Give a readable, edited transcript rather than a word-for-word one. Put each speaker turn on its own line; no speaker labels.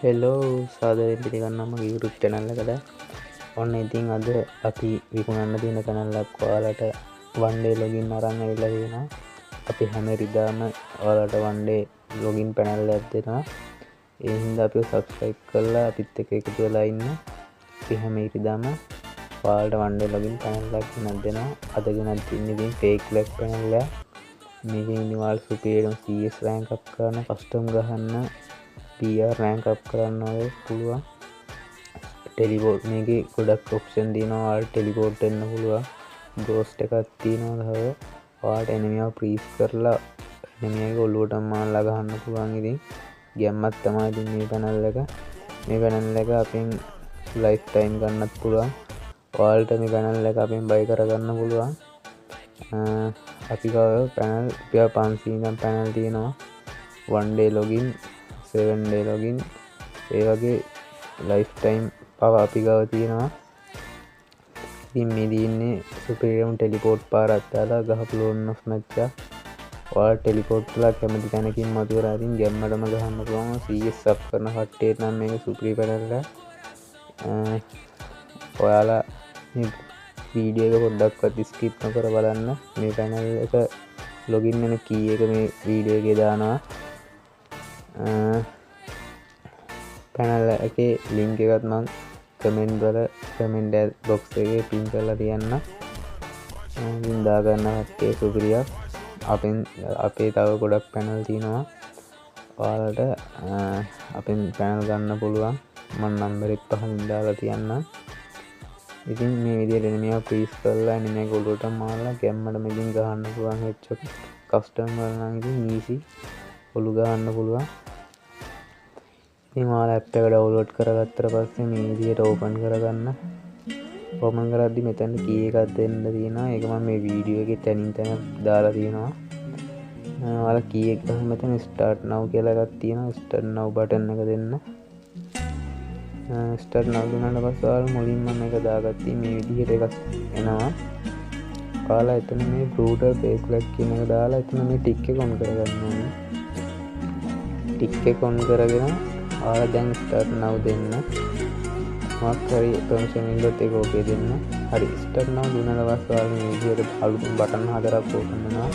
Hello සාදරයෙන් පිළිගන්නවා මගේ YouTube channel එකට. ඔන්න ඉතින් අද අපි විකුණන්න තියෙන channel එකක් ඔයාලට one day login අරන් ඇවිල්ලා තියෙනවා. අපි හැම ඉරිදාම ඔයාලට one day login panel එකක් දෙනවා. ඒ හින්දා අපිව subscribe කරලා අපිත් එක්ක එකතු වෙලා ඉන්න. අපි හැම ඉරිදාම ඔයාලට one day login panel එකක් ගෙනත් දෙනවා. අද ගෙනත් තින්නේ ඉතින් fake lag panel එකක්. මේකෙන් ඉතින් ඔයාලා superior CS rank up කරන, custom ගහන්න, PR rank up කරන්න ඔය පුළුවන්. ටෙලිපෝට් මේකේ ගොඩක් ඔප්ෂන් තියෙනවා. ඔයාලට ටෙලිපෝට් වෙන්න පුළුවන්. ගෝස්ට් එකක් තියෙනවා. තව ඔයාලට එනිමියව ෆ්‍රීස් කරලා එනිමියගේ ඔළුවටම මාරලා ගහන්න පුළුවන්. ඉතින් ගැම්මක් තමයි ඉතින් මේ පැනල් එක. මේ පැනල් එක අපෙන් ලයිෆ් ටයිම් ගන්නත් පුළුවන්. ඔයාලට මේ පැනල් එක අපෙන් බයි කරගන්න පුළුවන්. අපි ගාව පැනල් 500 ඉඳන් පැනල් තියෙනවා. one day login, 7 day login, ඒ වගේ ලයිෆ් ටයිම් පව අපි ගාව තියෙනවා. ඉතින් මේ දින්නේ සුපිරියම් ටෙලිපෝට් පාරක් දාලා ගහපු ලෝන් ඔෆ් මැච් එක. ඔයාලා ටෙලිපෝට් කරලා කැමති තැනකින් මතුවලා ඉතින් ගැම්මටම ගහන්න පුළුවන්. CS සබ් කරන කට්ටියට නම් මේක සුපිරි පැනල් එකක්. ඔයාලා මේ වීඩියෝ එක පොඩ්ඩක්වත් ස්කිප් නොකර බලන්න. මේ පැනල් එක ලොගින් වෙන කී එක මේ වීඩියෝ එකේ දානවා. පැනල් එකේ ලින්ක් එකත් මම කමෙන්ට් වල කමෙන්ට් බොක්ස් එකේ පින් කරලා තියන්න. ඉතින් දාගන්න කට්ටිය සුපිරියක්. අපේ තව ගොඩක් පැනල් තියෙනවා. ඔයාලට අපෙන් පැනල් ගන්න පුළුවන්. මම නම්බරෙත් පහලින් දාලා තියන්නම්. ඉතින් මේ විදිහට එනිමියා ෆ්‍රීස් කරලා එනිමියා ගොල්ලට මාරලා ගැම්මට මෙදින් ගහන්න පුළුවන්. හෙඩ්ෂොට් කස්ටම් වල නම් ඉතින් ඊසි ඔලු ගහන්න පුළුවන්. ඉතින් ඔයාලා ඇප් එක ඩවුන්ලෝඩ් කරගත්තට පස්සේ මේ විදිහට ඕපන් කරගන්න. ඕපන් කරද්දි මෙතන කී එකක් දෙන්න තියෙනවා. ඒක මම මේ වීඩියෝ එකේ තනින් තන දාලා තියෙනවා. ඔයාලා කී එක ගහම මෙතන start now කියලා එකක් තියෙනවා. start now බටන් එක දෙන්න. ස්ටාර්ට් now දුන්නාට පස්සේ ඔයාලා මුලින්ම මේක දාගත්තා මේ විදිහට එකක් එනවා. ඔයාලා එතන මේ brutal fake lag කියන එක දාලා එතන මේ ටික් එක ඔන් කරගන්න ඕනේ. ටික් එක ඔන් කරගෙන ඔයාලා දැන් ස්ටාර්ට් now දෙන්න. මොකක් හරි permission window එක ඕකේ දෙන්න. හරි ස්ටාර්ට් now දුන්නාට පස්සේ ඔයාලා මේ විදිහට අලුත් බටන් හතරක් ඕපන් වෙනවා.